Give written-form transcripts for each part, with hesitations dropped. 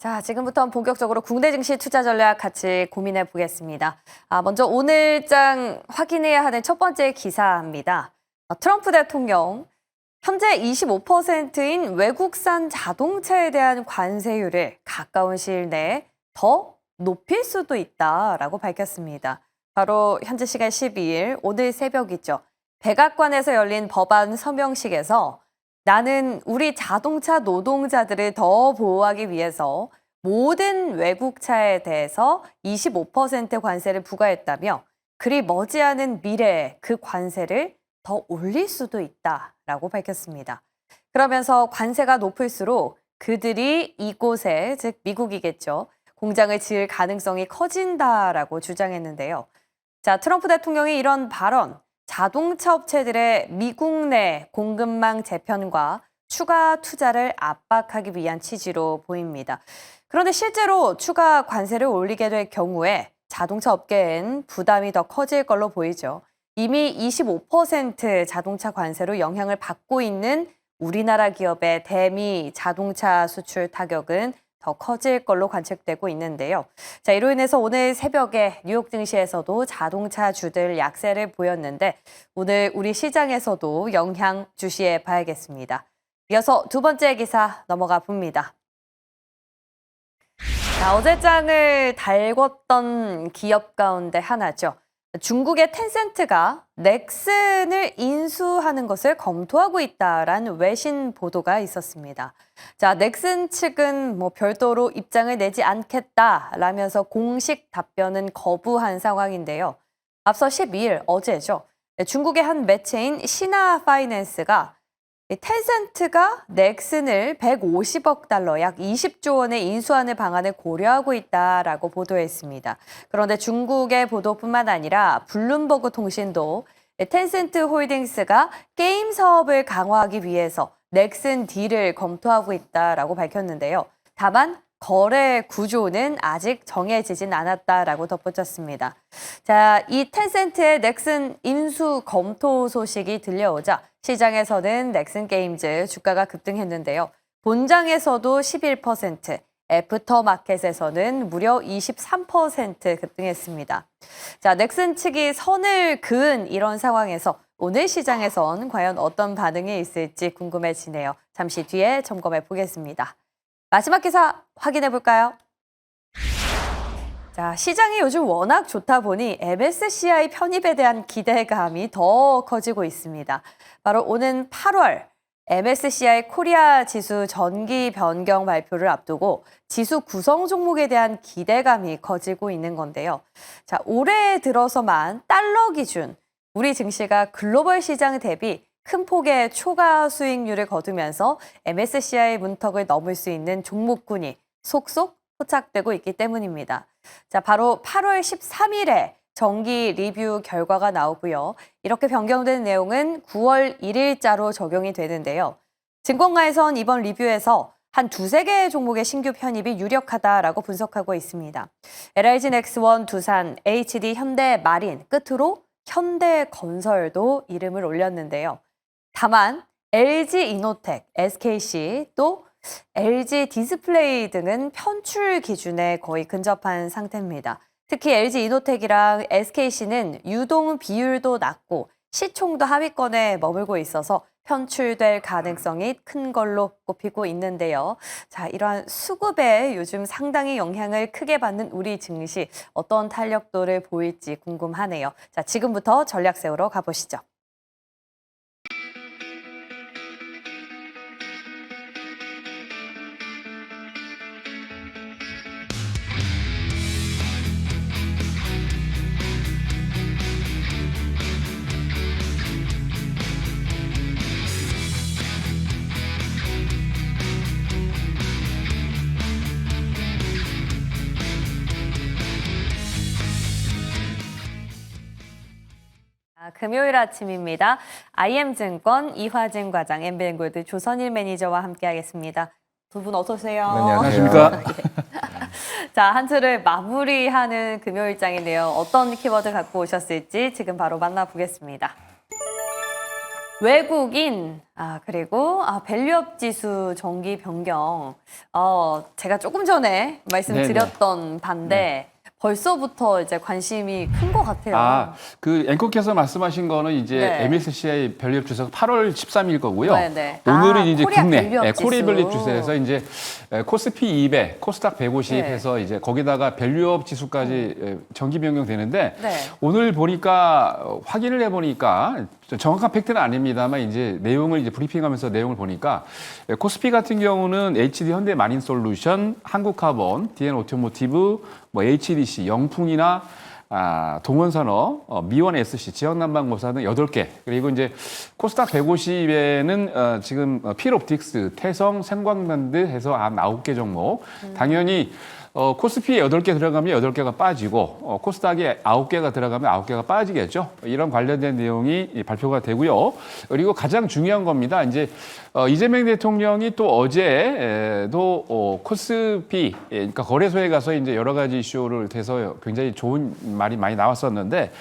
자, 지금부터 본격적으로 국내 증시 투자 전략 같이 고민해 보겠습니다. 먼저 오늘장 확인해야 하는 첫 번째 기사입니다. 트럼프 대통령, 현재 25%인 외국산 자동차에 대한 관세율을 가까운 시일 내에 더 높일 수도 있다라고 밝혔습니다. 바로 현재 시간 12일, 오늘 새벽이죠. 백악관에서 열린 법안 서명식에서 나는 우리 자동차 노동자들을 더 보호하기 위해서 모든 외국차에 대해서 25% 관세를 부과했다며 그리 머지않은 미래에 그 관세를 더 올릴 수도 있다라고 밝혔습니다. 그러면서 관세가 높을수록 그들이 이곳에, 즉 미국이겠죠, 공장을 지을 가능성이 커진다라고 주장했는데요. 자, 트럼프 대통령이 이런 발언, 자동차 업체들의 미국 내 공급망 재편과 추가 투자를 압박하기 위한 취지로 보입니다. 그런데 실제로 추가 관세를 올리게 될 경우에 자동차 업계엔 부담이 더 커질 걸로 보이죠. 이미 25% 자동차 관세로 영향을 받고 있는 우리나라 기업의 대미 자동차 수출 타격은 더 커질 걸로 관측되고 있는데요. 자, 이로 인해서 오늘 새벽에 뉴욕 증시에서도 자동차 주들 약세를 보였는데 오늘 우리 시장에서도 영향 주시해 봐야겠습니다. 이어서 두 번째 기사 넘어가 봅니다. 자, 어제장을 달궜던 기업 가운데 하나죠. 중국의 텐센트가 넥슨을 인수하는 것을 검토하고 있다라는 외신 보도가 있었습니다. 자, 넥슨 측은 별도로 입장을 내지 않겠다라면서 공식 답변은 거부한 상황인데요. 앞서 12일 어제죠. 중국의 한 매체인 시나 파이낸스가 텐센트가 넥슨을 150억 달러, 약 20조 원의 인수하는 방안을 고려하고 있다라고 보도했습니다. 그런데 중국의 보도뿐만 아니라 블룸버그 통신도 텐센트 홀딩스가 게임 사업을 강화하기 위해서 넥슨 딜을 검토하고 있다라고 밝혔는데요. 다만 거래 구조는 아직 정해지진 않았다라고 덧붙였습니다. 자, 이 텐센트의 넥슨 인수 검토 소식이 들려오자 시장에서는 넥슨 게임즈 주가가 급등했는데요. 본장에서도 11%, 애프터마켓에서는 무려 23% 급등했습니다. 자, 넥슨 측이 선을 그은 이런 상황에서 오늘 시장에선 과연 어떤 반응이 있을지 궁금해지네요. 잠시 뒤에 점검해 보겠습니다. 마지막 기사 확인해 볼까요? 자, 시장이 요즘 워낙 좋다 보니 MSCI 편입에 대한 기대감이 더 커지고 있습니다. 바로 오는 8월 MSCI 코리아 지수 전기 변경 발표를 앞두고 지수 구성 종목에 대한 기대감이 커지고 있는 건데요. 자, 올해 들어서만 달러 기준 우리 증시가 글로벌 시장 대비 큰 폭의 초과 수익률을 거두면서 MSCI 문턱을 넘을 수 있는 종목군이 속속 포착되고 있기 때문입니다. 자, 바로 8월 13일에 정기 리뷰 결과가 나오고요. 이렇게 변경된 내용은 9월 1일자로 적용이 되는데요. 증권가에선 이번 리뷰에서 한 두세 개의 종목의 신규 편입이 유력하다라고 분석하고 있습니다. LIG 넥스원, 두산, HD 현대 마린, 끝으로 현대건설도 이름을 올렸는데요. 다만 LG 이노텍, SKC, 또 LG 디스플레이 등은 편출 기준에 거의 근접한 상태입니다. 특히 LG 이노텍이랑 SKC는 유동 비율도 낮고 시총도 하위권에 머물고 있어서 편출될 가능성이 큰 걸로 꼽히고 있는데요. 자, 이러한 수급에 요즘 상당히 영향을 크게 받는 우리 증시 어떤 탄력도를 보일지 궁금하네요. 자, 지금부터 전략 세우러 가보시죠. 금요일 아침입니다. IM증권 이화진 과장, 엠비엔골드 조선일 매니저와 함께하겠습니다. 두 분 어서 오세요. 네, 안녕하십니까. 자, 한 주를 마무리하는 금요일장인데요. 어떤 키워드 갖고 오셨을지 지금 바로 만나보겠습니다. 외국인, 그리고 밸류업 지수 정기 변경. 제가 조금 전에 말씀드렸던 반대. 벌써부터 이제 관심이 큰 것 같아요. 그 앵커께서 말씀하신 거는 이제 네. MSCI 밸류업 주세가 8월 13일 거고요. 네네. 오늘은 이제 코리아 국내 밸류업 코리아 밸류업 지수. 주세에서 이제 코스피 200, 코스닥 150 네. 해서 이제 거기다가 밸류업 지수까지 정기 변경되는데 네. 오늘 보니까 확인을 해보니까 정확한 팩트는 아닙니다만 이제 내용을 이제 브리핑하면서 내용을 보니까 코스피 같은 경우는 HD 현대 마린솔루션, 한국카본, DN 오토모티브, 뭐 HDC, 영풍이나 동원산업, 미원 SC, 지역난방공사 등 8개. 그리고 이제 코스닥 150에는 지금 필옵틱스, 태성, 생광랜드 해서 한 9개 종목. 당연히 코스피에 8개 들어가면 8개가 빠지고 코스닥에 9개가 들어가면 9개가 빠지겠죠. 이런 관련된 내용이 발표가 되고요. 그리고 가장 중요한 겁니다. 이제 이재명 대통령이 또 어제도 코스피 그러니까 거래소에 가서 이제 여러 가지 이슈를 대서 굉장히 좋은 말이 많이 나왔었는데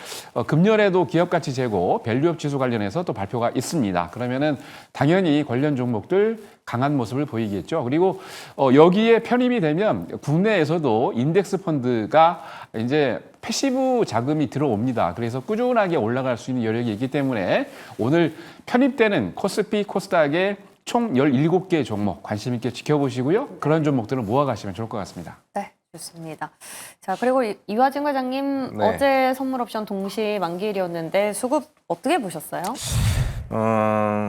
금년에도 기업가치 재고 밸류업 지수 관련해서 또 발표가 있습니다. 그러면은 당연히 관련 종목들 강한 모습을 보이겠죠. 그리고 여기에 편입이 되면 국내에서도 인덱스 펀드가 이제 패시브 자금이 들어옵니다. 그래서 꾸준하게 올라갈 수 있는 여력이 있기 때문에 오늘 편입되는 코스피, 코스닥의 총 17개 종목 관심 있게 지켜보시고요. 그런 종목들을 모아가시면 좋을 것 같습니다. 네, 좋습니다. 자, 그리고 이화진 과장님 네. 어제 선물 옵션 동시 만기일이었는데 수급 어떻게 보셨어요?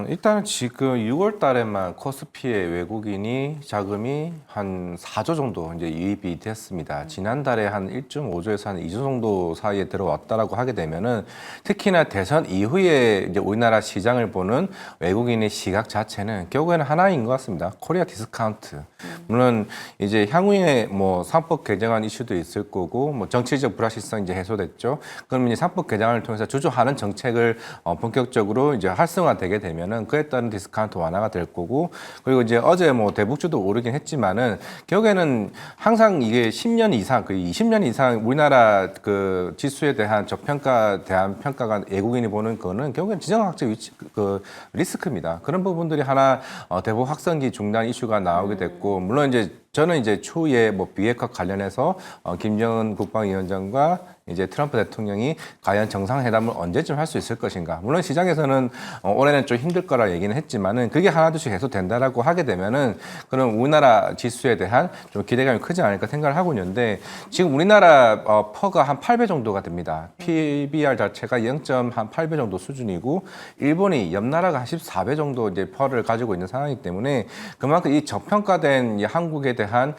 일단은 지금 6월 달에만 코스피의 외국인이 자금이 한 4조 정도 이제 유입이 됐습니다. 지난달에 한 1.5조에서 한 2조 정도 사이에 들어왔다라고 하게 되면은 특히나 대선 이후에 이제 우리나라 시장을 보는 외국인의 시각 자체는 결국에는 하나인 것 같습니다. 코리아 디스카운트. 물론 이제 향후에 뭐 상법 개정안 이슈도 있을 거고 뭐 정치적 불확실성 이제 해소됐죠. 그럼 이제 상법 개정안을 통해서 주저하는 정책을 본격적으로 이제 활성화되게 되면은 그에 따른 디스카운트 완화가 될 거고 그리고 이제 어제 뭐 대북주도 오르긴 했지만은 결국에는 항상 이게 10년 이상, 그 20년 이상 우리나라 그 지수에 대한 대한 평가가 외국인이 보는 거는 결국엔 지정학적 위치 그 리스크입니다. 그런 부분들이 하나 대북 확성기 중단 이슈가 나오게 됐고 물론 이제 저는 이제 추후에 뭐 비핵화 관련해서 김정은 국방위원장과 이제 트럼프 대통령이 과연 정상회담을 언제쯤 할 수 있을 것인가. 물론 시장에서는 올해는 좀 힘들 거라 얘기는 했지만은 그게 하나둘씩 해소된다라고 하게 되면은 그런 우리나라 지수에 대한 좀 기대감이 크지 않을까 생각을 하고 있는데 지금 우리나라 퍼가 한 8배 정도가 됩니다. PBR 자체가 0.8배 정도 수준이고 일본이 옆 나라가 한 14배 정도 이제 퍼를 가지고 있는 상황이기 때문에 그만큼 이 저평가된 이 한국에 대한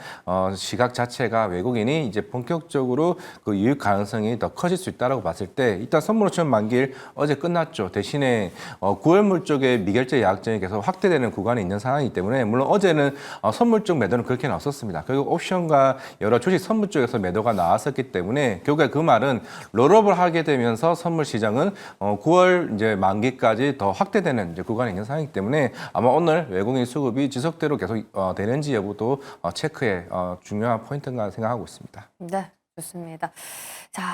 시각 자체가 외국인이 이제 본격적으로 그 유입 가능성이 더 커질 수 있다라고 봤을 때 일단 선물 옵션 만기일 어제 끝났죠. 대신에 9월물 쪽에 미결제 약정이 계속 확대되는 구간이 있는 상황이기 때문에 물론 어제는 선물 쪽 매도는 그렇게는 없었습니다. 결국 옵션과 여러 주식 선물 쪽에서 매도가 나왔었기 때문에 결국에 그 말은 롤업을 하게 되면서 선물 시장은 9월 이제 만기까지 더 확대되는 이제 구간이 있는 상황이기 때문에 아마 오늘 외국인 수급이 지속대로 계속 되는지 여부도 체크에 중요한 포인트인가 생각하고 있습니다. 네, 좋습니다. 자,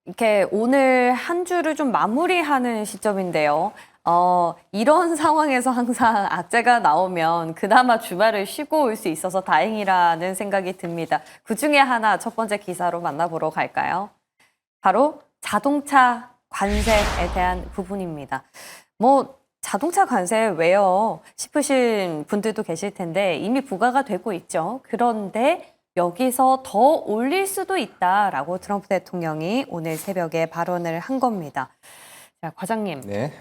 이렇게 오늘 한 주를 좀 마무리하는 시점인데요. 이런 상황에서 항상 악재가 나오면 그나마 주말을 쉬고 올 수 있어서 다행이라는 생각이 듭니다. 그 중에 하나 첫 번째 기사로 만나보러 갈까요? 바로 자동차 관세에 대한 부분입니다. 자동차 관세 왜요? 싶으신 분들도 계실 텐데 이미 부과가 되고 있죠. 그런데 여기서 더 올릴 수도 있다라고 트럼프 대통령이 오늘 새벽에 발언을 한 겁니다. 자, 과장님. 네.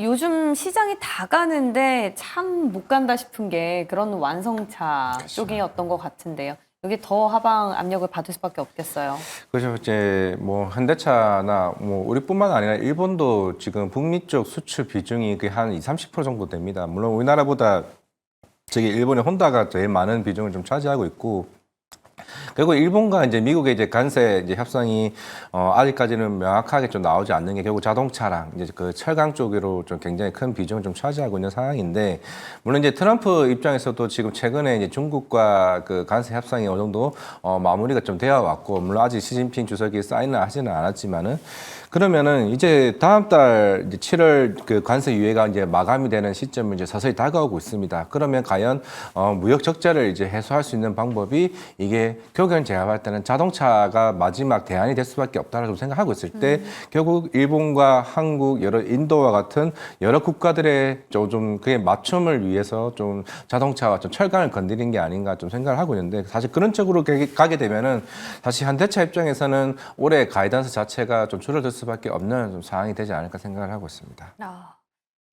요즘 시장이 다 가는데 참 못 간다 싶은 게 그런 완성차 쪽이었던 것 같은데요. 여기 더 하방 압력을 받을 수밖에 없겠어요. 그렇죠. 이제 뭐 현대차나 뭐 우리뿐만 아니라 일본도 지금 북미 쪽 수출 비중이 한 20-30% 정도 됩니다. 물론 우리나라보다 저기 일본의 혼다가 제일 많은 비중을 좀 차지하고 있고 그리고 일본과 이제 미국의 이제 관세 이제 협상이 아직까지는 명확하게 좀 나오지 않는 게 결국 자동차랑 이제 그 철강 쪽으로 좀 굉장히 큰 비중을 좀 차지하고 있는 상황인데 물론 이제 트럼프 입장에서도 지금 최근에 이제 중국과 그 관세 협상이 어느 정도 마무리가 좀 되어 왔고 물론 아직 시진핑 주석이 사인을 하지는 않았지만은 그러면은 이제 다음 달 이제 7월 그 관세 유예가 이제 마감이 되는 시점이 이제 서서히 다가오고 있습니다. 그러면 과연 무역 적자를 이제 해소할 수 있는 방법이 이게 결국엔 제가 봤을 때는 자동차가 마지막 대안이 될 수밖에 없다라고 생각하고 있을 때 결국 일본과 한국, 여러 인도와 같은 여러 국가들의 좀 그의 맞춤을 위해서 좀 자동차와 좀 철강을 건드린 게 아닌가 좀 생각을 하고 있는데 사실 그런 쪽으로 가게 되면은 사실 현대차 입장에서는 올해 가이던스 자체가 좀 줄어들 수밖에 없는 좀 상황이 되지 않을까 생각을 하고 있습니다.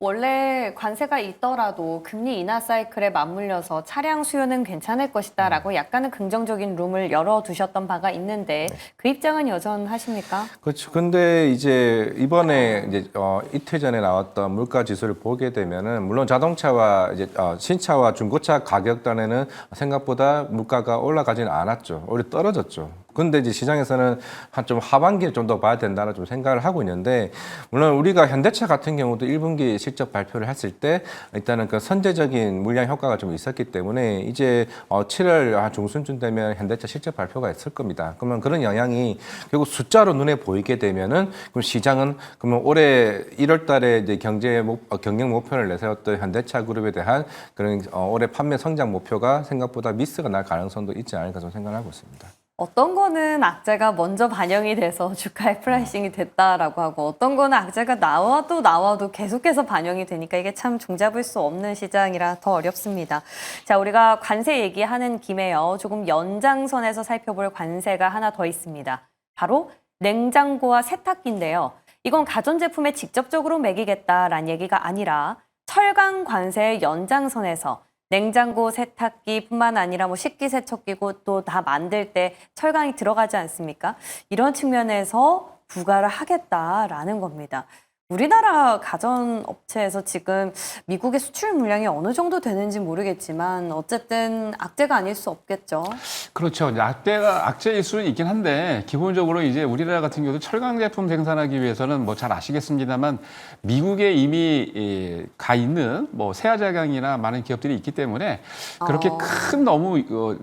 원래 관세가 있더라도 금리 인하 사이클에 맞물려서 차량 수요는 괜찮을 것이다라고 약간은 긍정적인 룸을 열어두셨던 바가 있는데 그 입장은 여전하십니까? 그렇죠. 근데 이제 이번에 이제 이틀 전에 나왔던 물가 지수를 보게 되면은 물론 자동차와 이제 신차와 중고차 가격단에는 생각보다 물가가 올라가지는 않았죠. 오히려 떨어졌죠. 근데 이제 시장에서는 한 좀 하반기를 좀 더 봐야 된다는 좀 생각을 하고 있는데 물론 우리가 현대차 같은 경우도 1분기 실적 발표를 했을 때 일단은 그 선제적인 물량 효과가 좀 있었기 때문에 이제 7월 중순쯤 되면 현대차 실적 발표가 있을 겁니다. 그러면 그런 영향이 결국 숫자로 눈에 보이게 되면은 그럼 시장은 그러면 올해 1월 달에 이제 경영 목표를 내세웠던 현대차 그룹에 대한 그런 올해 판매 성장 목표가 생각보다 미스가 날 가능성도 있지 않을까 좀 생각을 하고 있습니다. 어떤 거는 악재가 먼저 반영이 돼서 주가에 프라이싱이 됐다라고 하고 어떤 거는 악재가 나와도 계속해서 반영이 되니까 이게 참 종잡을 수 없는 시장이라 더 어렵습니다. 자, 우리가 관세 얘기하는 김에요. 조금 연장선에서 살펴볼 관세가 하나 더 있습니다. 바로 냉장고와 세탁기인데요. 이건 가전제품에 직접적으로 매기겠다라는 얘기가 아니라 철강 관세의 연장선에서 냉장고, 세탁기뿐만 아니라 뭐 식기세척기고 또 다 만들 때 철강이 들어가지 않습니까? 이런 측면에서 부과를 하겠다라는 겁니다. 우리나라 가전업체에서 지금 미국의 수출 물량이 어느 정도 되는지 모르겠지만 어쨌든 악재가 아닐 수 없겠죠. 그렇죠. 이제 악재일 수는 있긴 한데 기본적으로 이제 우리나라 같은 경우도 철강 제품 생산하기 위해서는 뭐 잘 아시겠습니다만 미국에 이미 가 있는 뭐 세아자강이나 많은 기업들이 있기 때문에 그렇게 큰 너무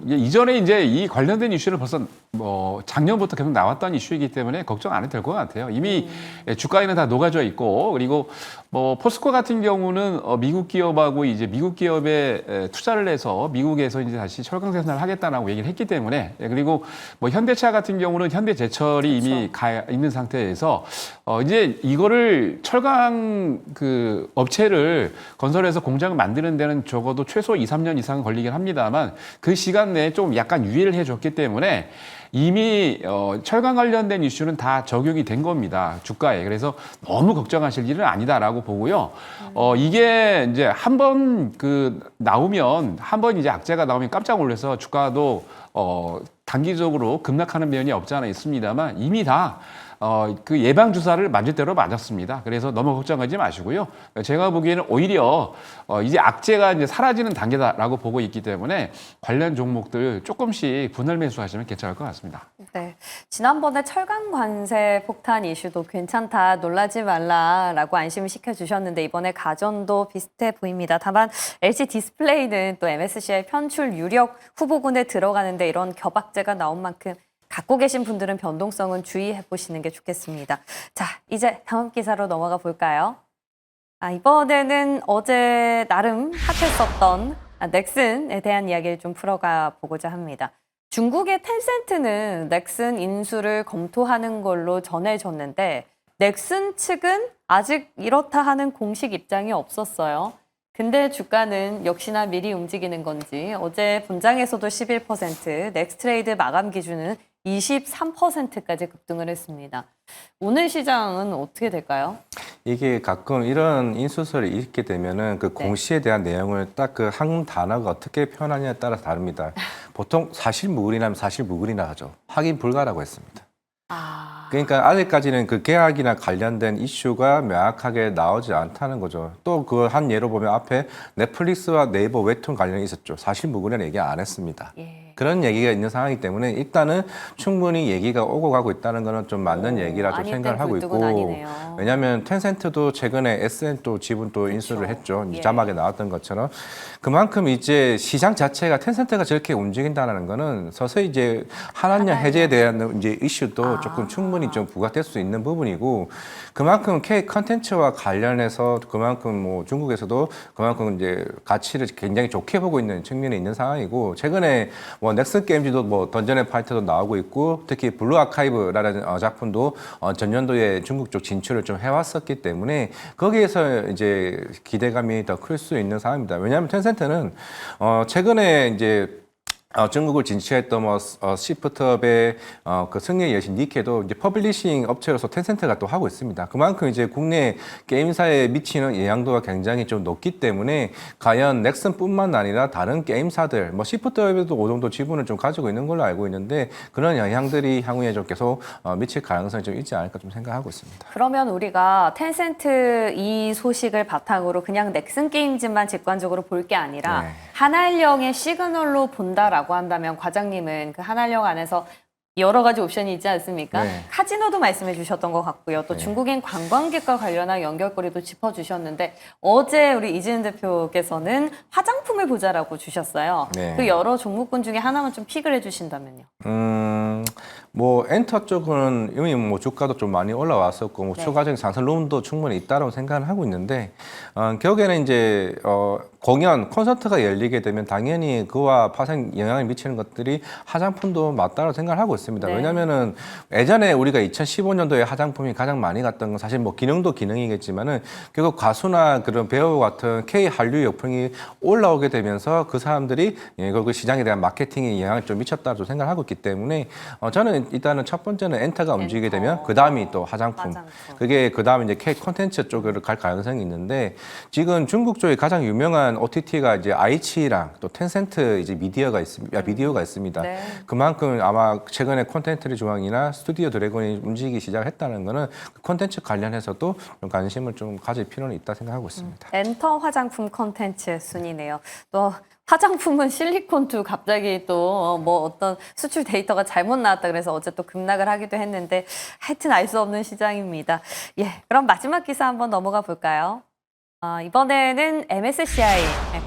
이전에 이제 이 관련된 이슈를 벌써 뭐 작년부터 계속 나왔던 이슈이기 때문에 걱정 안 해도 될 것 같아요. 이미 주가에는 다 녹아져 있고 그리고 뭐 포스코 같은 경우는 미국 기업하고 이제 미국 기업에 투자를 해서 미국에서 이제 다시 철강 생산을 하겠다라고 얘기를 했기 때문에 그리고 뭐 현대차 같은 경우는 현대제철이 이미 가 있는 상태에서 이제 이거를 철강 그 업체를 건설해서 공장을 만드는 데는 적어도 최소 2, 3년 이상은 걸리긴 합니다만 그 시간 내에 좀 약간 유예를 해줬기 때문에 이미 철강 관련된 이슈는 다 적용이 된 겁니다. 주가에. 그래서 너무 걱정하실 일은 아니다라고 보고요. 이게 이제 한 번 한 번 이제 악재가 나오면 깜짝 놀라서 주가도 단기적으로 급락하는 면이 없지 않아 있습니다만 이미 다 그 예방 주사를 맞을 대로 맞았습니다. 그래서 너무 걱정하지 마시고요. 제가 보기에는 오히려 이제 악재가 이제 사라지는 단계다라고 보고 있기 때문에 관련 종목들 조금씩 분할 매수하시면 괜찮을 것 같습니다. 네, 지난번에 철강 관세 폭탄 이슈도 괜찮다, 놀라지 말라라고 안심을 시켜주셨는데 이번에 가전도 비슷해 보입니다. 다만 LG 디스플레이는 또 MSCI 편출 유력 후보군에 들어가는데 이런 겹악재가 나온 만큼 갖고 계신 분들은 변동성은 주의해 보시는 게 좋겠습니다. 자, 이제 다음 기사로 넘어가 볼까요? 이번에는 어제 나름 핫했었던 넥슨에 대한 이야기를 좀 풀어가 보고자 합니다. 중국의 텐센트는 넥슨 인수를 검토하는 걸로 전해졌는데 넥슨 측은 아직 이렇다 하는 공식 입장이 없었어요. 근데 주가는 역시나 미리 움직이는 건지 어제 본장에서도 11%, 넥스트레이드 마감 기준은 23%까지 급등을 했습니다. 오늘 시장은 어떻게 될까요? 이게 가끔 이런 인수설이 있게 되면은 그 공시에 대한 내용을 딱 그 한 단어가 어떻게 표현하냐에 따라 다릅니다. 보통 사실무근이라면 사실무근이라 하죠. 확인 불가라고 했습니다. 그러니까 아직까지는 그 계약이나 관련된 이슈가 명확하게 나오지 않다는 거죠. 또 그 한 예로 보면 앞에 넷플릭스와 네이버 웹툰 관련이 있었죠. 사실무근이라는 얘기 안 했습니다. 예. 그런 얘기가 있는 상황이기 때문에 일단은 충분히 얘기가 오고 가고 있다는 거는 좀 맞는 얘기라 좀 생각을 하고 있고 아니네요. 왜냐하면 텐센트도 최근에 SN 또 지분 또 인수를 했죠. 이제 예. 자막에 나왔던 것처럼 그만큼 이제 시장 자체가 텐센트가 저렇게 움직인다는 거는 서서히 이제 한한령 해제에 대한 이제 이슈도 조금 충분히 좀 부각될 수 있는 부분이고 그만큼 K 컨텐츠와 관련해서 그만큼 뭐 중국에서도 그만큼 이제 가치를 굉장히 좋게 보고 있는 측면이 있는 상황이고 최근에 뭐 넥슨 게임즈도 뭐 던전의 파이터도 나오고 있고 특히 블루 아카이브라는 작품도 전년도에 중국 쪽 진출을 좀 해왔었기 때문에 거기에서 이제 기대감이 더 클 수 있는 상황입니다. 왜냐하면 텐센트는 최근에 이제 중국을 진출했던 시프트업의 그 승리의 여신 니케도 이제 퍼블리싱 업체로서 텐센트가 또 하고 있습니다. 그만큼 이제 국내 게임사에 미치는 영향도가 굉장히 좀 높기 때문에 과연 넥슨뿐만 아니라 다른 게임사들, 뭐 시프트업에도 어느 정도 지분을 좀 가지고 있는 걸로 알고 있는데 그런 영향들이 향후에 좀 계속 미칠 가능성이 좀 있지 않을까 좀 생각하고 있습니다. 그러면 우리가 텐센트 이 소식을 바탕으로 그냥 넥슨 게임즈만 직관적으로 볼 게 아니라 네. 한알령의 시그널로 본다라고 한다면 과장님은 그 한알령 안에서 여러 가지 옵션이 있지 않습니까? 네. 카지노도 말씀해 주셨던 것 같고요. 또 네. 중국인 관광객과 관련한 연결고리도 짚어주셨는데 어제 우리 이지은 대표께서는 화장품을 보자라고 주셨어요. 네. 그 여러 종목군 중에 하나만 좀 픽을 해주신다면요. 뭐 엔터 쪽은 이미 뭐 주가도 좀 많이 올라왔었고 뭐 네. 추가적인 상승론도 충분히 있다고 생각을 하고 있는데 결국에는 이제 공연 콘서트가 열리게 되면 당연히 그와 파생 영향을 미치는 것들이 화장품도 맞다고 생각을 하고 있습니다. 네. 왜냐하면은 예전에 우리가 2015년도에 화장품이 가장 많이 갔던 건 사실 뭐 기능도 기능이겠지만은 결국 가수나 그런 배우 같은 K 한류 역풍이 올라오게 되면서 그 사람들이 결국 시장에 대한 마케팅에 영향을 좀 미쳤다고 생각을 하고 있기 때문에 저는 일단은 첫 번째는 엔터가 움직이게 되면 그 다음이 또 화장품. 그게 그 다음에 이제 K 콘텐츠 쪽으로 갈 가능성이 있는데 지금 중국 쪽에 가장 유명한 OTT가 이제 아이치랑 또 텐센트 이제 미디어가 있습니다. 네. 그만큼 아마 최근에 콘텐츠 중앙이나 스튜디오 드래곤이 움직이기 시작했다는 거는 그 콘텐츠 관련해서도 좀 관심을 좀 가질 필요는 있다 생각하고 있습니다. 엔터 화장품 컨텐츠 순이네요. 또 화장품은 실리콘도 갑자기 또 뭐 어떤 수출 데이터가 잘못 나왔다 그래서 어제 또 급락을 하기도 했는데 하여튼 알 수 없는 시장입니다. 예, 그럼 마지막 기사 한번 넘어가 볼까요? 이번에는 MSCI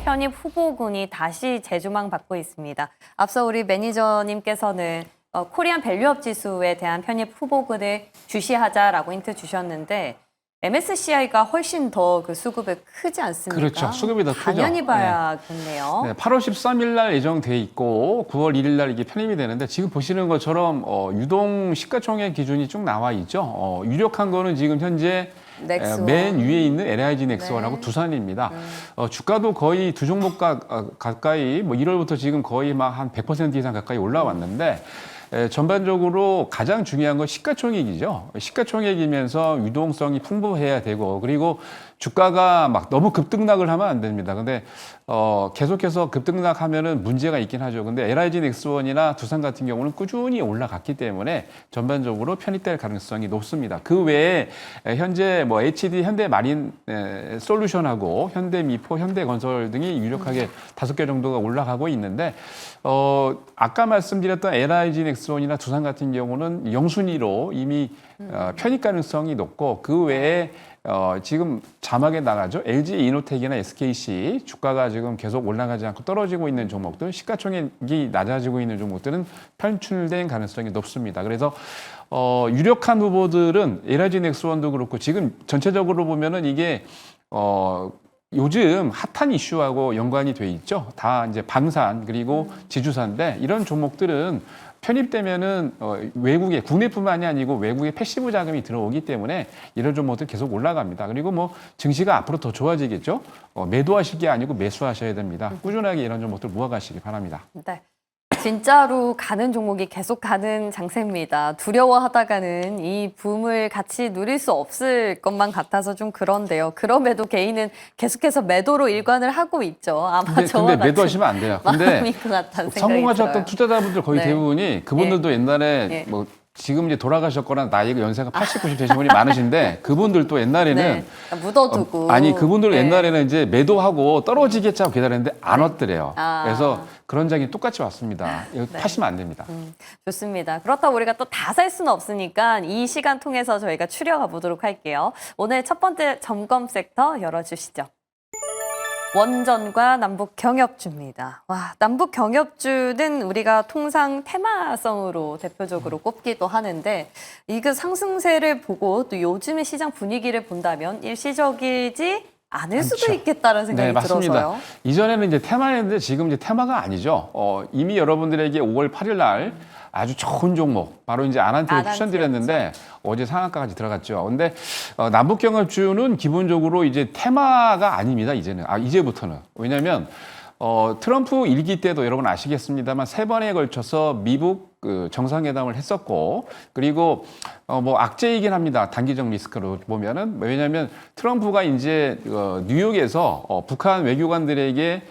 편입 후보군이 다시 재조망 받고 있습니다. 앞서 우리 매니저님께서는 코리안 밸류업 지수에 대한 편입 후보군을 주시하자라고 힌트 주셨는데 MSCI가 훨씬 더 그 수급이 크지 않습니까? 그렇죠. 수급이 더 크죠. 당연히 봐야겠네요. 네, 8월 13일 날 예정돼 있고 9월 1일 날 이게 편입이 되는데 지금 보시는 것처럼 유동 시가총액 기준이 쭉 나와 있죠. 유력한 거는 지금 현재 넥스원. 맨 위에 있는 LIG 넥스원하고 네. 두산입니다. 주가도 거의 두 종목 가까이 뭐 1월부터 지금 거의 막 한 100% 이상 가까이 올라왔는데 전반적으로 가장 중요한 건 시가총액이죠. 시가총액이면서 유동성이 풍부해야 되고 그리고 주가가 막 너무 급등락을 하면 안 됩니다. 근데 계속해서 급등락하면은 문제가 있긴 하죠. 근데 LIG 넥스원이나 두산 같은 경우는 꾸준히 올라갔기 때문에 전반적으로 편입될 가능성이 높습니다. 그 외에 현재 뭐 HD 현대마린 솔루션하고 현대미포, 현대건설 등이 유력하게 5개 정도가 올라가고 있는데 아까 말씀드렸던 LIG 넥스원이나 두산 같은 경우는 영순위로 이미 편입 가능성이 높고 그 외에 지금 자막에 나가죠. LG 이노텍이나 SKC 주가가 지금 계속 올라가지 않고 떨어지고 있는 종목들, 시가총액이 낮아지고 있는 종목들은 편출된 가능성이 높습니다. 그래서 유력한 후보들은 LG 넥스원도 그렇고 지금 전체적으로 보면은 이게 요즘 핫한 이슈하고 연관이 돼 있죠. 다 이제 방산 그리고 지주사인데 이런 종목들은 편입되면은 외국에 국내뿐만이 아니고 외국에 패시브 자금이 들어오기 때문에 이런 종목들 계속 올라갑니다. 그리고 뭐 증시가 앞으로 더 좋아지겠죠. 매도하실 게 아니고 매수하셔야 됩니다. 꾸준하게 이런 종목들 모아가시기 바랍니다. 네. 진짜로 가는 종목이 계속 가는 장세입니다. 두려워하다가는 이 붐을 같이 누릴 수 없을 것만 같아서 좀 그런데요. 그럼에도 개인은 계속해서 매도로 일관을 하고 있죠. 아마 저와 근데 같은 매도하시면 안 돼요. 근데 마음일 것 같다는 생각이 성공하셨던 들어요. 투자자분들 거의 네. 대부분이 그분들도 옛날에 예. 뭐 지금 이제 돌아가셨거나 나이가 연세가 80, 90 되신 분이 많으신데 그분들도 옛날에는 네. 묻어두고. 아니 그분들 네. 옛날에는 이제 매도하고 떨어지겠자고 기다렸는데 안 왔더래요. 아. 그래서 그런 장이 똑같이 왔습니다. 이거 네. 파시면 안 됩니다. 좋습니다. 그렇다고 우리가 또 다 살 수는 없으니까 이 시간 통해서 저희가 추려가 보도록 할게요. 오늘 첫 번째 점검 섹터 열어주시죠. 원전과 남북 경협주입니다. 와, 남북 경협주는 우리가 통상 테마성으로 대표적으로 꼽기도 하는데 이그 상승세를 보고 또 요즘의 시장 분위기를 본다면 일시적이지 않을 수도 그렇죠. 있겠다는 생각이 네, 맞습니다. 들어서요. 이전에는 이제 테마였는데 지금 이제 테마가 아니죠. 이미 여러분들에게 5월 8일 날 아주 좋은 종목, 바로 이제 아난티를 아난티였죠. 추천드렸는데 어제 상한가까지 들어갔죠. 근데 남북경협주는 기본적으로 이제 테마가 아닙니다. 이제부터는. 왜냐하면 트럼프 1기 때도 여러분 아시겠습니다만 3번에 걸쳐서 미국 정상회담을 했었고, 그리고 뭐 악재이긴 합니다. 단기적 리스크로 보면은. 왜냐하면 트럼프가 이제 뉴욕에서 북한 외교관들에게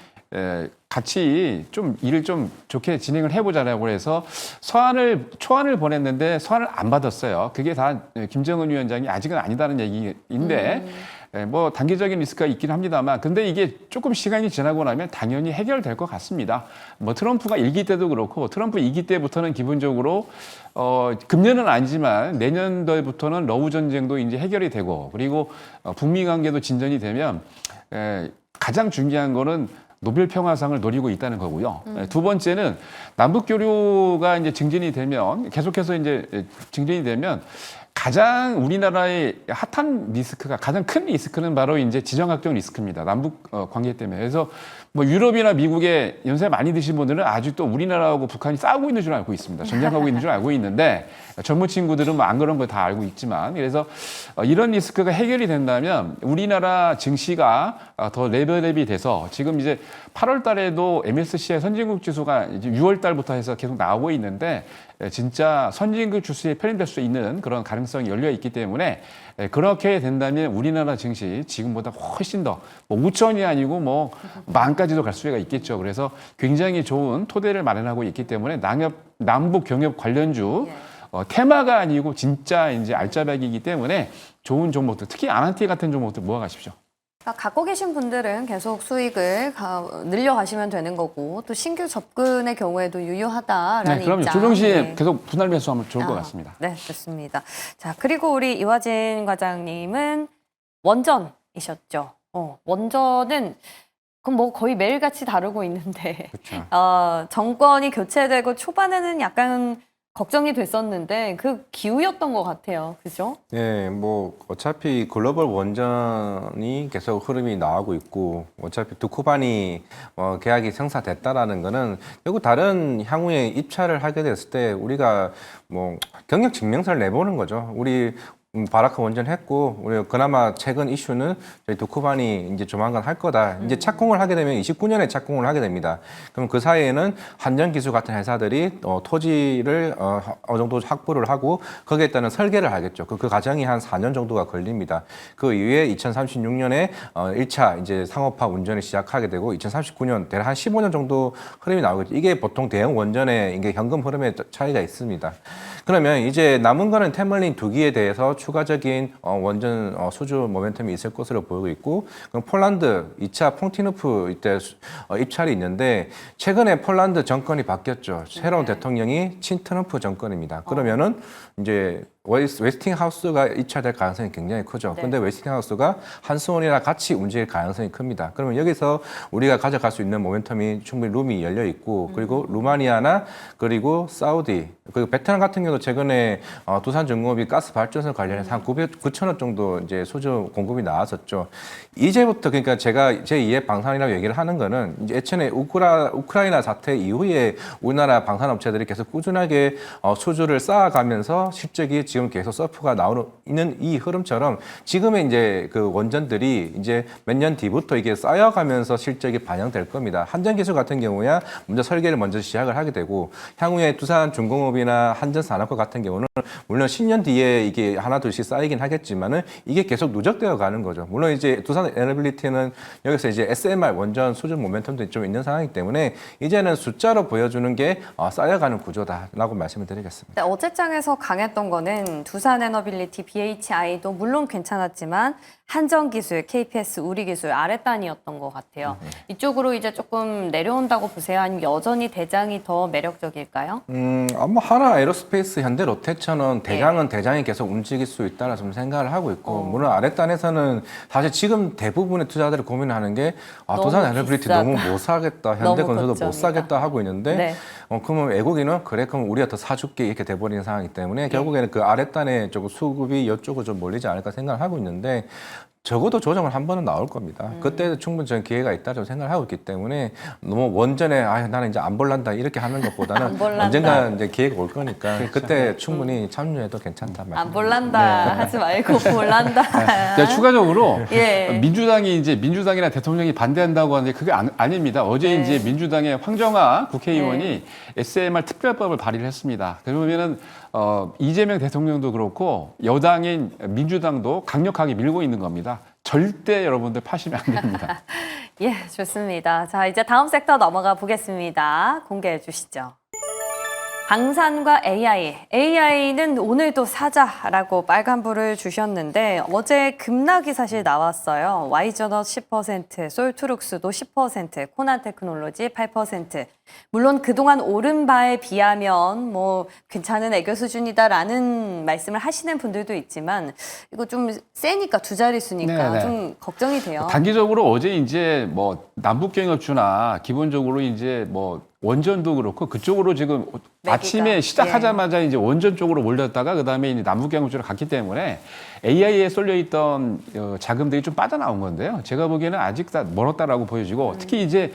같이 좀 일을 좀 좋게 진행을 해보자라고 해서 초안을 보냈는데 서한을 안 받았어요. 그게 다 김정은 위원장이 아직은 아니다는 얘기인데 뭐 단기적인 리스크가 있긴 합니다만, 근데 이게 조금 시간이 지나고 나면 당연히 해결될 것 같습니다. 뭐 트럼프가 1기 때도 그렇고 트럼프 2기 때부터는 기본적으로 금년은 아니지만 내년도부터는 러우 전쟁도 이제 해결이 되고, 그리고 북미 관계도 진전이 되면 가장 중요한 거는 노벨 평화상을 노리고 있다는 거고요. 두 번째는 남북 교류가 이제 증진이 되면, 계속해서 이제 증진이 되면 가장 우리나라의 핫한 리스크가, 가장 큰 리스크는 바로 이제 지정학적 리스크입니다. 남북 관계 때문에. 그래서 뭐 유럽이나 미국에 연세 많이 드신 분들은 아직도 우리나라하고 북한이 싸우고 있는 줄 알고 있습니다. 전쟁하고 있는 줄 알고 있는데, 젊은 친구들은 뭐 안 그런 거 다 알고 있지만, 그래서 이런 리스크가 해결이 된다면 우리나라 증시가 더 레벨업이 돼서, 지금 이제 8월 달에도 MSCI 선진국 지수가 이제 6월 달부터 해서 계속 나오고 있는데 진짜 선진국 지수에 편입될 수 있는 그런 가능성이 열려 있기 때문에, 그렇게 된다면 우리나라 증시 지금보다 훨씬 더 뭐 5천이 아니고 뭐 만까지도 갈 수가 있겠죠. 그래서 굉장히 좋은 토대를 마련하고 있기 때문에 남북 경협 관련주 테마가 아니고 진짜 이제 알짜배기이기 때문에 좋은 종목들, 특히 아난티 같은 종목들 모아가십시오. 갖고 계신 분들은 계속 수익을 늘려가시면 되는 거고, 또 신규 접근의 경우에도 유효하다라는 네, 그럼요. 입장. 조정시에 네. 계속 분할 매수하면 좋을 것 같습니다. 네, 좋습니다. 자, 그리고 우리 이화진 과장님은 원전이셨죠. 원전은 그럼 뭐 거의 매일같이 다루고 있는데, 그렇죠. 정권이 교체되고 초반에는 약간 걱정이 됐었는데 그 기후였던 것 같아요. 그죠? 네, 뭐 어차피 글로벌 원전이 계속 흐름이 나오고 있고, 어차피 두쿠반이 계약이 성사됐다라는 거는 결국 다른 향후에 입찰을 하게 됐을 때 우리가 뭐 경력 증명서를 내보는 거죠. 우리 바라크 원전 했고, 우리 그나마 최근 이슈는 저희 두쿠반이 이제 조만간 할 거다. 이제 착공을 하게 되면 29년에 착공을 하게 됩니다. 그럼 그 사이에는 한전기술 같은 회사들이 토지를 어느 정도 확보를 하고 거기에 따른 설계를 하겠죠. 그 과정이 한 4년 정도가 걸립니다. 그 이후에 2036년에 1차 이제 상업화 운전을 시작하게 되고 2039년 대략 한 15년 정도 흐름이 나오겠죠. 이게 보통 대형 원전의 이게 현금 흐름의 차이가 있습니다. 그러면 이제 남은 거는 태멀린 2기에 대해서 추가적인 원전 수주 모멘텀이 있을 것으로 보이고 있고, 그럼 폴란드 2차 퐁티누프 이때 입찰이 있는데, 최근에 폴란드 정권이 바뀌었죠. 새로운 대통령이 친트럼프 정권입니다. 그러면은 이제 웨스팅하우스가 입찰될 가능성이 굉장히 크죠. 네. 근데 웨스팅하우스가 한수원이랑 같이 움직일 가능성이 큽니다. 그러면 여기서 우리가 가져갈 수 있는 모멘텀이 충분히 룸이 열려 있고, 그리고 루마니아나 그리고 사우디, 그리고 베트남 같은 경우도 최근에 두산중공업이 가스 발전소 관련해서 한 9천억 정도 이제 수주 공급이 나왔었죠. 이제부터, 그러니까 제가 제 2의 방산이라고 얘기를 하는 거는, 이제 예전에 우크라이나 사태 이후에 우리나라 방산업체들이 계속 꾸준하게 수주를 쌓아가면서 실적이 지금 계속 서프가 있는 이 흐름처럼 지금의 이제 그 원전들이 이제 몇 년 뒤부터 이게 쌓여가면서 실적이 반영될 겁니다. 한전기술 같은 경우야 먼저 설계를 먼저 시작을 하게 되고 향후에 두산중공업이나 한전산업화 같은 경우는 물론 10년 뒤에 이게 하나 둘씩 쌓이긴 하겠지만은 이게 계속 누적되어 가는 거죠. 물론 이제 두산 에너빌리티는 여기서 이제 SMR 원전 수준 모멘텀도 좀 있는 상황이기 때문에 이제는 숫자로 보여주는 게 쌓여가는 구조다라고 말씀을 드리겠습니다. 네, 어제장에서 강했던 거는 두산에너빌리티, BHI도 물론 괜찮았지만 한전기술, KPS, 우리기술 아랫단이었던 것 같아요. 이쪽으로 이제 조금 내려온다고 보세요? 아니면 여전히 대장이 더 매력적일까요? 아마 하나 에어로스페이스, 현대 로테처는 대장은 대장이 계속 움직일 수 있다라 좀 생각을 하고 있고 물론 아랫단에서는 사실 지금 대부분의 투자자들이 고민하는 게 두산 에너빌리티 비싸다. 너무 못 사겠다, 너무 현대건설도 못 걱정이다. 사겠다 하고 있는데 네. 그러면 외국인은 그래 그럼 우리가 더 사줄게 이렇게 돼버리는 상황이기 때문에 결국에는 그 아랫단에 조금 수급이 이쪽으로 좀 몰리지 않을까 생각을 하고 있는데 적어도 조정을 한 번은 나올 겁니다. 그때 충분히 저는 기회가 있다고 생각을 하고 있기 때문에 너무 원전에 나는 이제 안 볼란다 이렇게 하는 것보다는 안 볼란다. 언젠가 이제 기회가 올 거니까 그때 충분히 참여해도 괜찮다 말씀. 안 볼란다 하지 말고 볼란다. 자, 추가적으로 예. 민주당이나 대통령이 반대한다고 하는데 그게 아닙니다. 어제 네. 이제 민주당의 황정아 국회의원이 SMR 특별법을 발의를 했습니다. 그러면은 이재명 대통령도 그렇고 여당인 민주당도 강력하게 밀고 있는 겁니다. 절대 여러분들 파시면 안 됩니다. 예, 좋습니다. 자, 이제 다음 섹터 넘어가 보겠습니다. 공개해 주시죠. 방산과 AI. AI는 오늘도 사자라고 빨간불을 주셨는데 어제 급락이 사실 나왔어요. Y저넛 10%, 솔트룩스도 10%, 코난테크놀로지 8%. 물론 그동안 오른 바에 비하면 뭐 괜찮은 애교 수준이다라는 말씀을 하시는 분들도 있지만 이거 좀 세니까 두 자릿수니까 네네. 좀 걱정이 돼요. 단기적으로 어제 이제 뭐 남북경협주나 기본적으로 이제 뭐 원전도 그렇고 그쪽으로 지금 매기가. 아침에 시작하자마자 이제 원전 쪽으로 몰렸다가 그다음에 이제 남북경협주로 갔기 때문에 AI에 쏠려 있던 자금들이 좀 빠져나온 건데요. 제가 보기에는 아직 다 멀었다라고 보여지고 특히 이제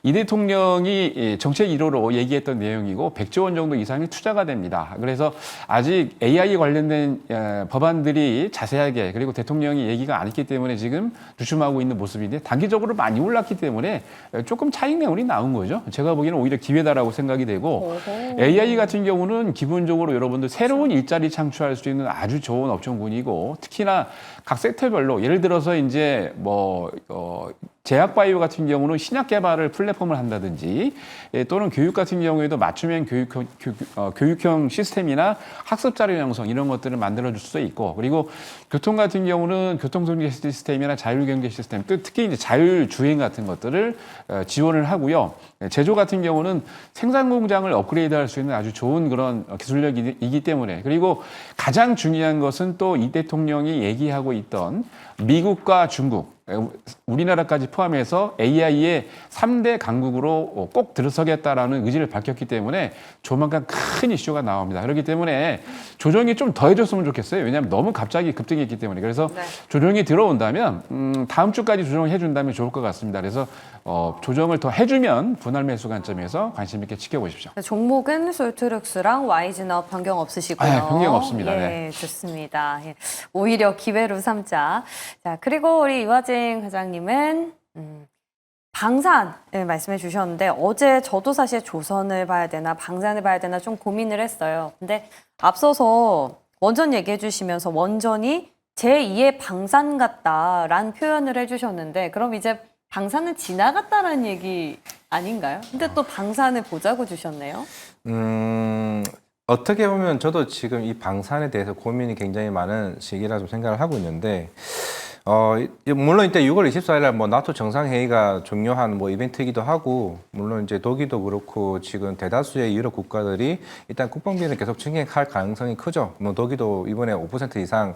이 대통령이 정책 1호로 얘기했던 내용이고 100조 원 정도 이상이 투자가 됩니다. 그래서 아직 AI 관련된 법안들이 자세하게 그리고 대통령이 얘기가 안 했기 때문에 지금 주춤하고 있는 모습인데 단기적으로 많이 올랐기 때문에 조금 차익 매물이 나온 거죠. 제가 보기에는 오히려 기회다라고 생각이 되고 AI 같은 경우는 기본적으로 여러분들 새로운 일자리 창출할 수 있는 아주 좋은 업종군이고 특히나 각 섹터별로 예를 들어서 이제 제약바이오 같은 경우는 신약 개발을 플랫폼을 한다든지 또는 교육 같은 경우에도 맞춤형 교육형 시스템이나 학습 자료 양성 이런 것들을 만들어줄 수도 있고 그리고 교통 같은 경우는 교통정리 시스템이나 자율경제 시스템 특히 이제 자율주행 같은 것들을 지원을 하고요. 제조 같은 경우는 생산 공장을 업그레이드할 수 있는 아주 좋은 그런 기술력이기 때문에 그리고 가장 중요한 것은 또 이 대통령이 얘기하고 있던 미국과 중국 우리나라까지 포함해서 AI의 3대 강국으로 꼭 들어서겠다라는 의지를 밝혔기 때문에 조만간 큰 이슈가 나옵니다. 그렇기 때문에 조정이 좀 더 해줬으면 좋겠어요. 왜냐하면 너무 갑자기 급등했기 때문에. 그래서 네. 조정이 들어온다면 다음 주까지 조정을 해준다면 좋을 것 같습니다. 그래서 조정을 더 해주면 분할 매수 관점에서 관심 있게 지켜보십시오. 종목은 솔트룩스랑 와이즈너 변경 없으시고요. 변경 없습니다. 예, 네. 좋습니다. 예, 오히려 기회로 삼자. 자, 그리고 우리 이화정 회장님은 방산 말씀해 주셨는데 어제 저도 사실 조선을 봐야 되나 방산을 봐야 되나 좀 고민을 했어요. 근데 앞서서 원전 얘기해 주시면서 원전이 제2의 방산 같다라는 표현을 해주셨는데 그럼 이제 방산은 지나갔다라는 얘기 아닌가요? 근데 또 방산을 보자고 주셨네요. 어떻게 보면 저도 지금 이 방산에 대해서 고민이 굉장히 많은 시기라 좀 생각을 하고 있는데 물론 이때 6월 24일 날 나토 정상회의가 중요한 이벤트이기도 하고, 물론 이제 독일도 그렇고 지금 대다수의 유럽 국가들이 일단 국방비는 계속 증액할 가능성이 크죠. 독일도 이번에 5% 이상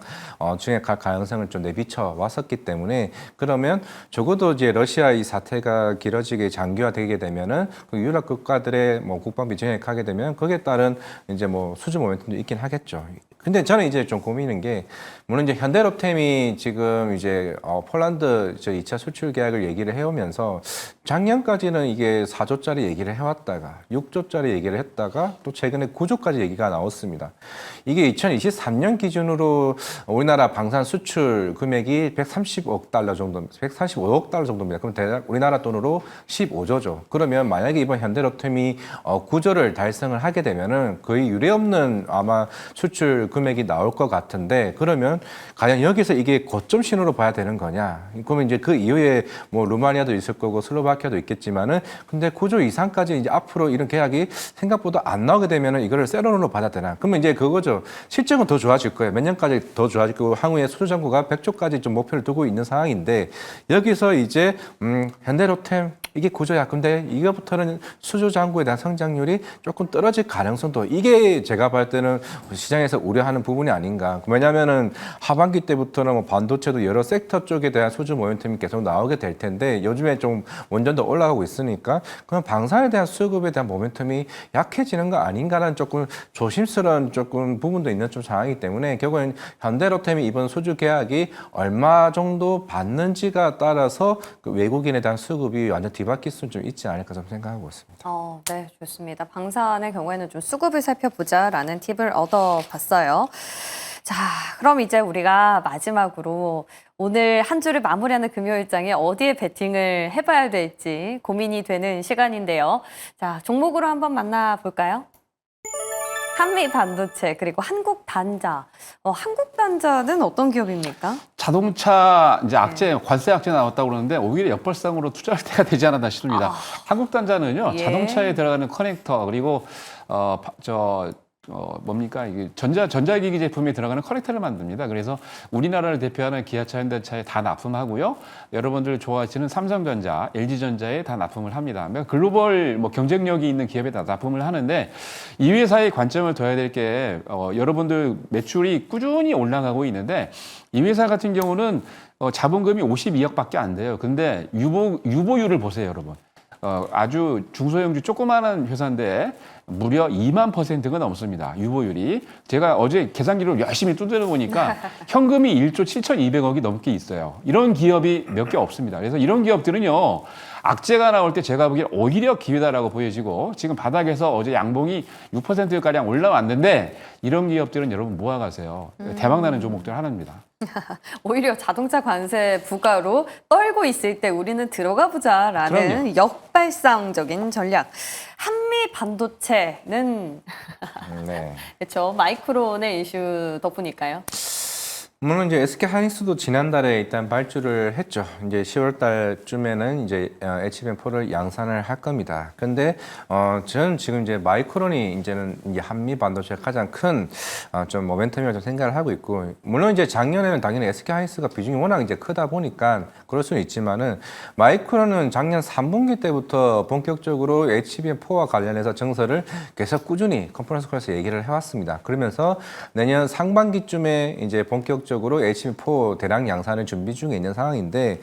증액할 가능성을 좀 내비쳐 왔었기 때문에, 그러면 적어도 이제 러시아 이 사태가 길어지게 장기화되게 되면은 그 유럽 국가들의 국방비 증액하게 되면 거기에 따른 이제 수주 모멘텀도 있긴 하겠죠. 근데 저는 이제 좀 고민인 게, 물론 이제 현대로템이 지금 이제 폴란드 저 2차 수출 계약을 얘기를 해오면서 작년까지는 이게 4조짜리 얘기를 해왔다가 6조짜리 얘기를 했다가 또 최근에 9조까지 얘기가 나왔습니다. 이게 2023년 기준으로 우리나라 방산 수출 금액이 130억 달러 정도, 145억 달러 정도입니다. 그럼 대략 우리나라 돈으로 15조죠. 그러면 만약에 이번 현대로템이 9조를 달성을 하게 되면은 거의 유례없는 아마 수출 금액이 나올 것 같은데, 그러면 과연 여기서 이게 고점 신호로 봐야 되는 거냐? 그러면 이제 그 이후에 뭐 루마니아도 있을 거고 슬로바키아도 있겠지만은, 근데 9조 이상까지 이제 앞으로 이런 계약이 생각보다 안 나오게 되면은 이거를 세론으로 받아야 되나? 그러면 이제 그거죠. 실적은 더 좋아질 거예요. 몇 년까지 더 좋아질 거고, 향후에 수주 잔고가 100조까지 좀 목표를 두고 있는 상황인데, 여기서 이제 현대로템 이게 구조야. 근데 이거부터는 수주 잔고에 대한 성장률이 조금 떨어질 가능성도, 이게 제가 볼 때는 시장에서 우려하는 부분이 아닌가. 왜냐하면은 하반기 때부터는 뭐 반도체도 여러 섹터 쪽에 대한 수주 모멘텀이 계속 나오게 될 텐데, 요즘에 좀 원전도 올라가고 있으니까 그럼 방산에 대한 수급에 대한 모멘텀이 약해지는 거 아닌가라는 조금 조심스러운 조금 부분도 있는 좀 상황이기 때문에, 결국엔 현대로템이 이번 수주 계약이 얼마 정도 받는지가 따라서 그 외국인에 대한 수급이 완전 뒤바뀔 수는 좀 있지 않을까 좀 생각하고 있습니다. 네, 좋습니다. 방산의 경우에는 좀 수급을 살펴보자라는 팁을 얻어봤어요. 자, 그럼 이제 우리가 마지막으로 오늘 한 주를 마무리하는 금요일장에 어디에 베팅을 해봐야 될지 고민이 되는 시간인데요. 자, 종목으로 한번 만나볼까요? 한미 반도체 그리고 한국 단자. 한국 단자는 어떤 기업입니까? 자동차 이제 악재, 관세 악재 나왔다고 그러는데 오히려 역발상으로 투자할 때가 되지 않았나 싶습니다. 한국 단자는요, 예. 자동차에 들어가는 커넥터, 그리고 뭡니까? 이게 전자기기 제품에 들어가는 커넥터를 만듭니다. 그래서 우리나라를 대표하는 기아차, 현대차에 다 납품하고요. 여러분들 좋아하시는 삼성전자, LG전자에 다 납품을 합니다. 글로벌 경쟁력이 있는 기업에 다 납품을 하는데, 이 회사의 관점을 둬야 될 게, 여러분들 매출이 꾸준히 올라가고 있는데, 이 회사 같은 경우는 자본금이 52억밖에 안 돼요. 근데 유보율을 보세요, 여러분. 아주 중소형주 조그마한 회사인데 무려 2만%가 넘습니다. 유보율이. 제가 어제 계산기를 열심히 두드려 보니까 현금이 1조 7,200억이 넘게 있어요. 이런 기업이 몇 개 없습니다. 그래서 이런 기업들은요, 악재가 나올 때 제가 보기엔 오히려 기회다라고 보여지고, 지금 바닥에서 어제 양봉이 6%가량 올라왔는데, 이런 기업들은 여러분 모아가세요. 대박나는 종목들 하나입니다. 오히려 자동차 관세 부과로 떨고 있을 때 우리는 들어가 보자라는 그럼요. 역발상적인 전략. 한미 반도체는 네. 그렇죠. 마이크론의 이슈 덕분일까요? 물론 이제 SK 하이닉스도 지난달에 일단 발주를 했죠. 이제 10월 달쯤에는 이제 HBM4를 양산을 할 겁니다. 근데 저는 지금 이제 마이크론이 이제는 이제 한미 반도체의 가장 큰 좀 모멘텀이라고 좀 생각을 하고 있고, 물론 이제 작년에는 당연히 SK 하이닉스가 비중이 워낙 이제 크다 보니까 그럴 수는 있지만은, 마이크론은 작년 3분기 때부터 본격적으로 HBM4와 관련해서 정서를 계속 꾸준히 컨퍼런스 콜에서 얘기를 해왔습니다. 그러면서 내년 상반기쯤에 이제 본격적으로 HBM4 대량 양산을 준비 중에 있는 상황인데,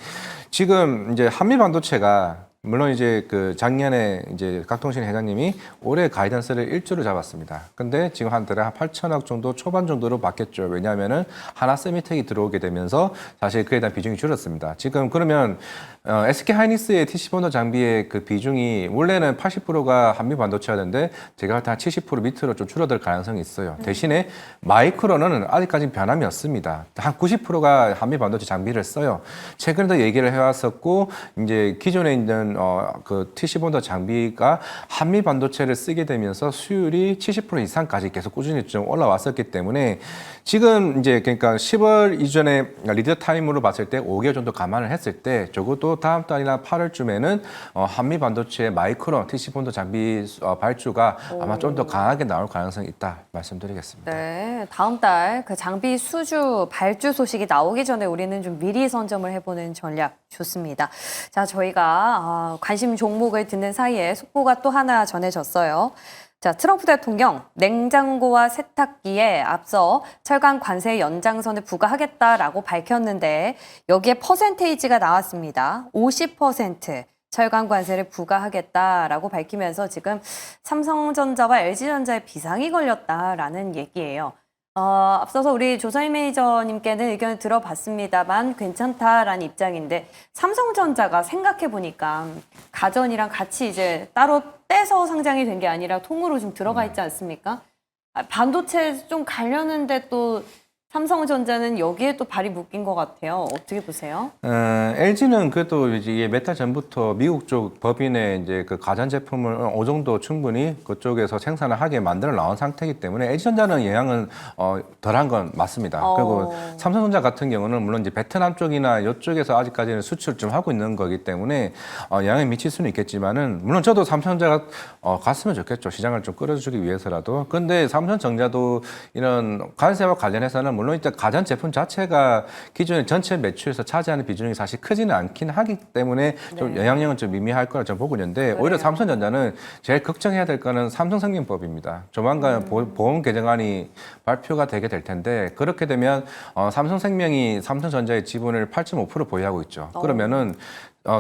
지금 이제 한미 반도체가 물론 이제 그 작년에 이제 각통신 회장님이 올해 가이던스를 1조를 잡았습니다. 근데 지금 한 달에 한 8천억 정도 초반 정도로 바뀌었죠. 왜냐하면은 하나 세미텍이 들어오게 되면서 사실 그에 대한 비중이 줄었습니다. 지금 그러면 SK 하이닉스의 TC 본드 장비의 그 비중이 원래는 80%가 한미 반도체였는데, 제가 할 때 한 70% 밑으로 좀 줄어들 가능성이 있어요. 대신에 마이크론은 아직까지는 변함이 없습니다. 한 90%가 한미 반도체 장비를 써요. 최근에도 얘기를 해왔었고, 이제 기존에 있는 그 TC 본드 장비가 한미 반도체를 쓰게 되면서 수율이 70% 이상까지 계속 꾸준히 좀 올라왔었기 때문에, 지금 이제 그러니까 10월 이전에 리드 타임으로 봤을 때 5개월 정도 감안을 했을 때, 적어도 다음 달이나 8월쯤에는 한미 반도체 마이크론 TC 본드 장비 발주가 아마 좀 더 강하게 나올 가능성이 있다 말씀드리겠습니다. 네, 다음 달 그 장비 수주 발주 소식이 나오기 전에 우리는 좀 미리 선점을 해보는 전략 좋습니다. 자, 저희가 관심 종목을 듣는 사이에 속보가 또 하나 전해졌어요. 자, 트럼프 대통령 냉장고와 세탁기에 앞서 철강 관세 연장선을 부과하겠다라고 밝혔는데, 여기에 퍼센테이지가 나왔습니다. 50% 철강 관세를 부과하겠다라고 밝히면서 지금 삼성전자와 LG전자에 비상이 걸렸다라는 얘기예요. 앞서서 우리 조서희 매니저님께는 의견을 들어봤습니다만 괜찮다라는 입장인데 삼성전자가 생각해보니까 가전이랑 같이 이제 따로 떼서 상장이 된 게 아니라 통으로 좀 들어가 있지 않습니까? 반도체 좀 가려는데 또 삼성전자는 여기에 또 발이 묶인 것 같아요. 어떻게 보세요? LG는 그래도 이제 몇 달 전부터 미국 쪽 법인의 이제 그 가전 제품을 어느 정도 충분히 그쪽에서 생산을 하게 만들어 나온 상태이기 때문에 LG전자는 영향은 덜한 건 맞습니다. 그리고 삼성전자 같은 경우는 물론 이제 베트남 쪽이나 이쪽에서 아직까지는 수출 좀 하고 있는 거기 때문에 영향이 미칠 수는 있겠지만은 물론 저도 삼성전자가 갔으면 좋겠죠. 시장을 좀 끌어주기 위해서라도. 근데 삼성전자도 이런 관세와 관련해서는 물론 일단 가전 제품 자체가 기존의 전체 매출에서 차지하는 비중이 사실 크지는 않긴 하기 때문에 좀 영향력은 좀 미미할 거라 저는 보고 있는데 오히려 삼성전자는 제일 걱정해야 될 거는 삼성생명법입니다. 조만간 보험 개정안이 발표가 되게 될 텐데 그렇게 되면 삼성생명이 삼성전자의 지분을 8.5% 보유하고 있죠. 그러면은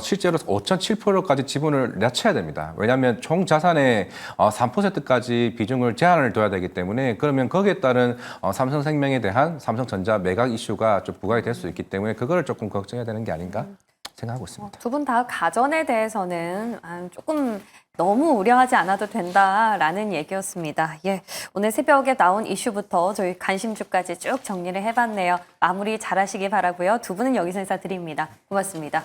실제로 5.7%까지 지분을 낮춰야 됩니다. 왜냐하면 총 자산의 3%까지 비중을 제한을 둬야 되기 때문에 그러면 거기에 따른 삼성생명에 대한 삼성전자 매각 이슈가 좀 부각이 될 수 있기 때문에 그거를 조금 걱정해야 되는 게 아닌가 생각하고 있습니다. 두 분 다 가전에 대해서는 조금 너무 우려하지 않아도 된다라는 얘기였습니다. 예, 오늘 새벽에 나온 이슈부터 저희 관심주까지 쭉 정리를 해봤네요. 마무리 잘하시기 바라고요. 두 분은 여기서 인사드립니다. 고맙습니다.